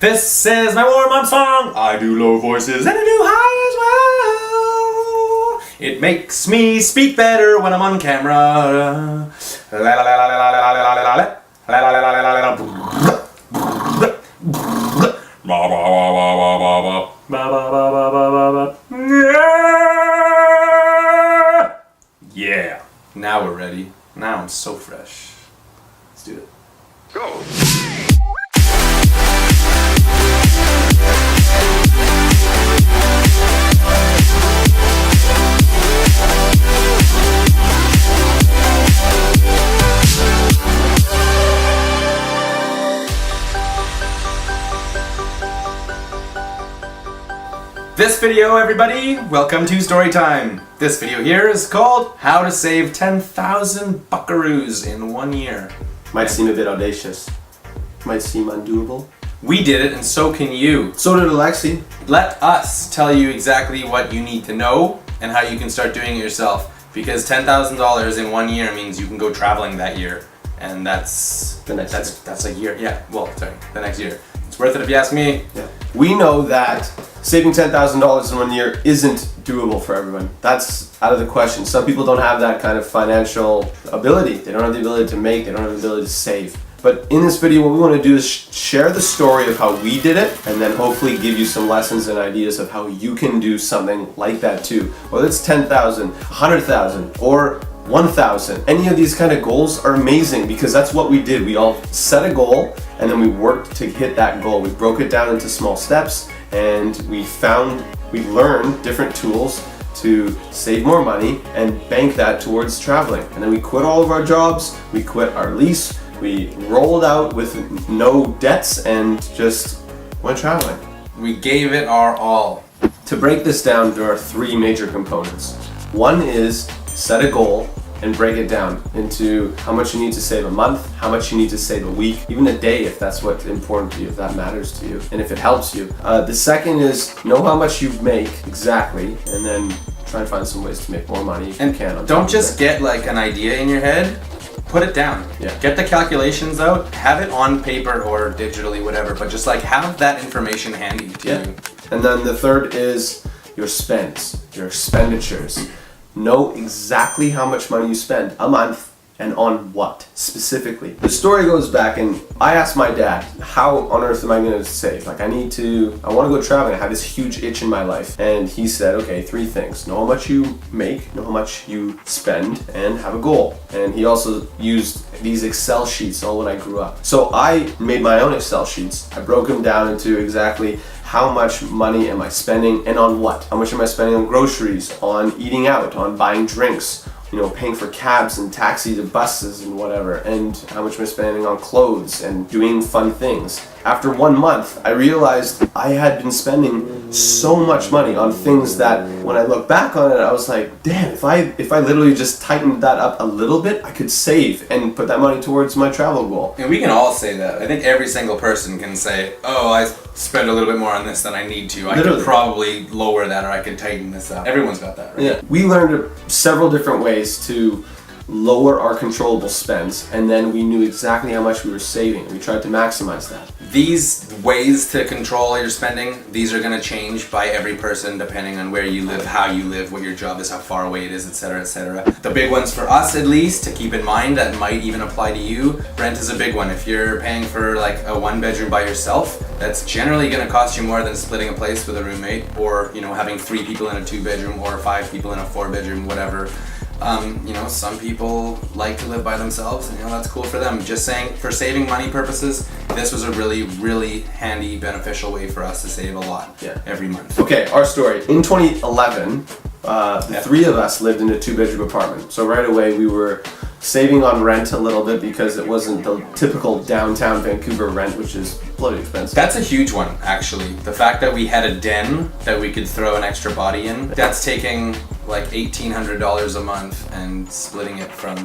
This is my warm-up song. I do low voices and I do high as well. It makes me speak better when I'm on camera. La la la la la la la la la la la la la la la la. Yeah. Now we're ready. Now I'm so fresh. Let's do it. Go. This video, everybody, welcome to story time. This video here is called How to Save 10,000 Buckaroos in 1 year. Might seem a bit audacious. Might seem undoable. We did it and so can you. So did Alexi. Let us tell you exactly what you need to know and how you can start doing it yourself. Because $10,000 in 1 year means you can go traveling that year. And that's The next year. that's a year. Yeah, well, sorry, the next year. It's worth it if you ask me. Yeah. We know that saving $10,000 in 1 year isn't doable for everyone. That's out of the question. Some people don't have that kind of financial ability. They don't have the ability to make, they don't have the ability to save. But in this video, what we want to do is share the story of how we did it, and then hopefully give you some lessons and ideas of how you can do something like that too. Whether it's 10,000, 100,000, or 1,000. Any of these kind of goals are amazing because that's what we did. We all set a goal and then we worked to hit that goal. We broke it down into small steps and we learned different tools to save more money and bank that towards traveling. And then we quit all of our jobs, we quit our lease, we rolled out with no debts and just went traveling. We gave it our all. To break this down, there are three major components. One is set a goal and break it down into how much you need to save a month, how much you need to save a week, even a day if that's what's important to you, if that matters to you, and if it helps you. The second is know how much you make exactly, and then try and find some ways to make more money if you can. Don't just get like an idea in your head, put it down. Yeah. Get the calculations out, have it on paper or digitally, whatever, but just like have that information handy to you. And then the third is your spends, your expenditures. Know exactly how much money you spend a month and on what specifically. The story goes back and I asked my dad, how on earth am I going to save? Like I want to go traveling. I have this huge itch in my life. And he said, okay, three things. Know how much you make, know how much you spend, and have a goal. And he also used these Excel sheets all when I grew up. So I made my own Excel sheets. I broke them down into exactly how much money am I spending and on what? How much am I spending on groceries, on eating out, on buying drinks, paying for cabs and taxis and buses and whatever, and how much am I spending on clothes and doing fun things. After 1 month, I realized I had been spending so much money on things that when I look back on it, I was like, damn, if I literally just tightened that up a little bit, I could save and put that money towards my travel goal. And we can all say that. I think every single person can say, oh, I spend a little bit more on this than I need to. I could probably lower that or I could tighten this up. Everyone's got that, right? Yeah. We learned several different ways to lower our controllable spends, and then we knew exactly how much we were saving. We tried to maximize that. These ways to control your spending, these are going to change by every person depending on where you live, how you live, what your job is, how far away it is, etc., etc. The big ones for us, at least, to keep in mind that might even apply to you, rent is a big one. If you're paying for like a 1-bedroom by yourself, that's generally going to cost you more than splitting a place with a roommate or, having 3 people in a 2-bedroom or 5 people in a 4-bedroom, whatever. Some people like to live by themselves and that's cool for them. Just saying, for saving money purposes, this was a really, really handy, beneficial way for us to save a lot every month. Okay, our story. In 2011, the three of us lived in a 2-bedroom apartment. So right away we were saving on rent a little bit because it wasn't the typical downtown Vancouver rent, which is bloody expensive. That's a huge one, actually. The fact that we had a den that we could throw an extra body in, that's taking like $1,800 a month and splitting it from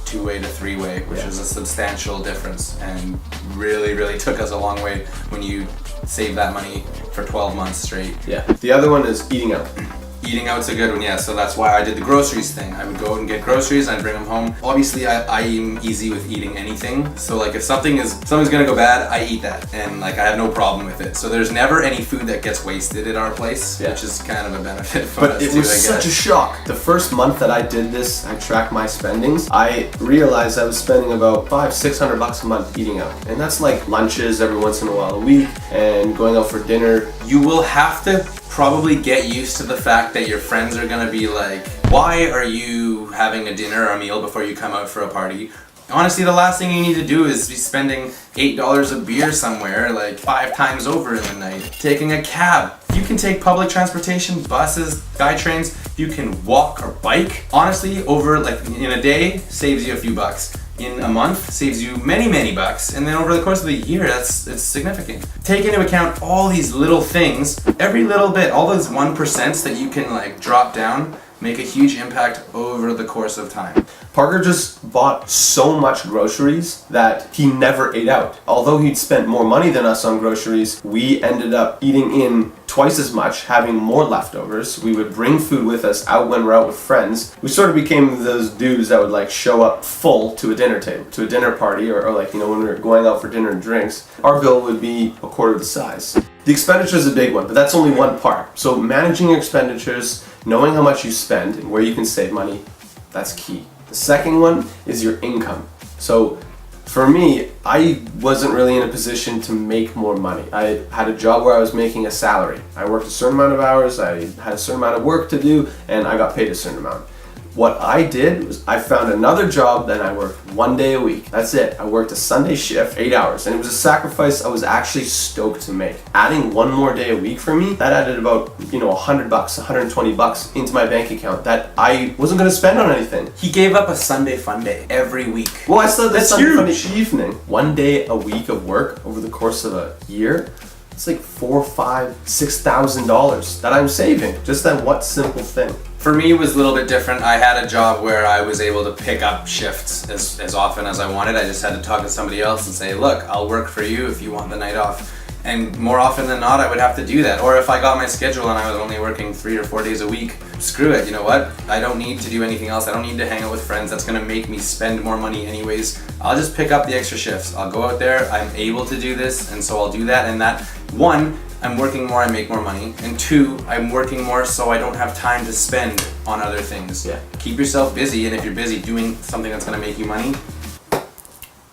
2-way to 3-way, which is a substantial difference and really, really took us a long way when you save that money for 12 months straight. Yeah. The other one is eating out. Eating out's a good one, yeah. So that's why I did the groceries thing. I would go and get groceries and I'd bring them home. Obviously, I am easy with eating anything. So like if something's gonna go bad, I eat that, and like I have no problem with it. So there's never any food that gets wasted at our place, which is kind of a benefit for us. But it was such a shock. The first month that I did this, I tracked my spendings. I realized I was spending about $500-600 a month eating out, and that's like lunches every once in a while a week and going out for dinner. You will have to probably get used to the fact that your friends are gonna be like, why are you having a dinner or a meal before you come out for a party? Honestly, the last thing you need to do is be spending $8 a beer somewhere like 5 times over in the night. Taking a cab. You can take public transportation, buses, SkyTrains. You can walk or bike. Honestly, over like in a day, saves you a few bucks. In a month, saves you many bucks, and then over the course of the year, it's significant. Take into account all these little things, every little bit, all those 1% that you can like drop down, make a huge impact over the course of time. Parker just bought so much groceries that he never ate out. Although he'd spent more money than us on groceries, we ended up eating in twice as much, having more leftovers. We would bring food with us out when we're out with friends. We sort of became those dudes that would like show up full to a dinner table, to a dinner party, or like, you know, when we were going out for dinner and drinks, our bill would be a quarter the size. The expenditure is a big one, but that's only one part. So managing your expenditures, knowing how much you spend and where you can save money, that's key. The second one is your income. So for me, I wasn't really in a position to make more money. I had a job where I was making a salary. I worked a certain amount of hours, I had a certain amount of work to do, and I got paid a certain amount. What I did was I found another job, then I worked 1 day a week. That's it. I worked a Sunday shift, 8 hours, and it was a sacrifice I was actually stoked to make. Adding 1 more day a week for me, that added about, you know, $100, $120 into my bank account that I wasn't gonna spend on anything. He gave up a Sunday fun day every week. Well, I still had that Sunday fun day evening. 1 day a week of work over the course of a year, it's like $4,000, $5,000, $6,000 that I'm saving. Just that one simple thing. For me, it was a little bit different. I had a job where I was able to pick up shifts as often as I wanted. I just had to talk to somebody else and say, look, I'll work for you if you want the night off. And more often than not, I would have to do that. Or if I got my schedule and I was only working 3 or 4 days a week, screw it, you know what? I don't need to do anything else. I don't need to hang out with friends. That's gonna make me spend more money anyways. I'll just pick up the extra shifts. I'll go out there, I'm able to do this, and so I'll do that. And that, 1, I'm working more, I make more money. And 2, I'm working more so I don't have time to spend on other things. Yeah. Keep yourself busy, and if you're busy doing something that's gonna make you money,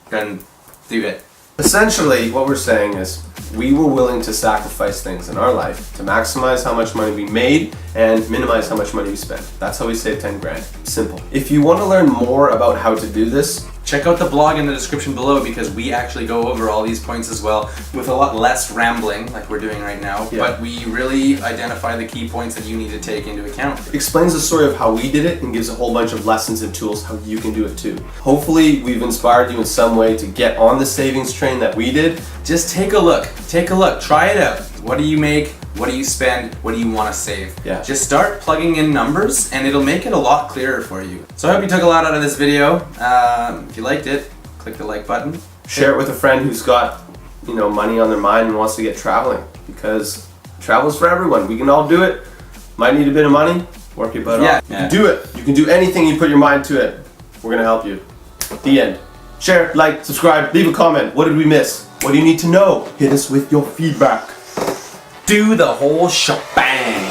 then do it. Essentially, what we're saying is we were willing to sacrifice things in our life to maximize how much money we made and minimize how much money we spent. That's how we save 10 grand. Simple. If you want to learn more about how to do this, check out the blog in the description below, because we actually go over all these points as well with a lot less rambling like we're doing right now, but we really identify the key points that you need to take into account. It explains the story of how we did it and gives a whole bunch of lessons and tools how you can do it too. Hopefully we've inspired you in some way to get on the savings train that we did. Just take a look, try it out. What do you make? What do you spend? What do you want to save? Yeah. Just start plugging in numbers and it'll make it a lot clearer for you. So I hope you took a lot out of this video. If you liked it, click the like button. Share it with a friend who's got, you know, money on their mind and wants to get traveling, because travel's for everyone. We can all do it. Might need a bit of money, work your butt off. You can do it. You can do anything you put your mind to it. We're gonna help you. The end. Share, like, subscribe, leave a comment. What did we miss? What do you need to know? Hit us with your feedback. Do the whole shebang.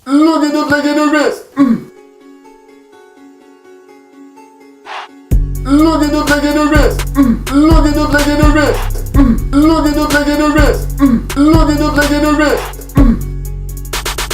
Look at the flick of the wrist. Look at the flick of the wrist. Look at the flick of the wrist. Look at the flick of the wrist. Look at the flick of the wrist.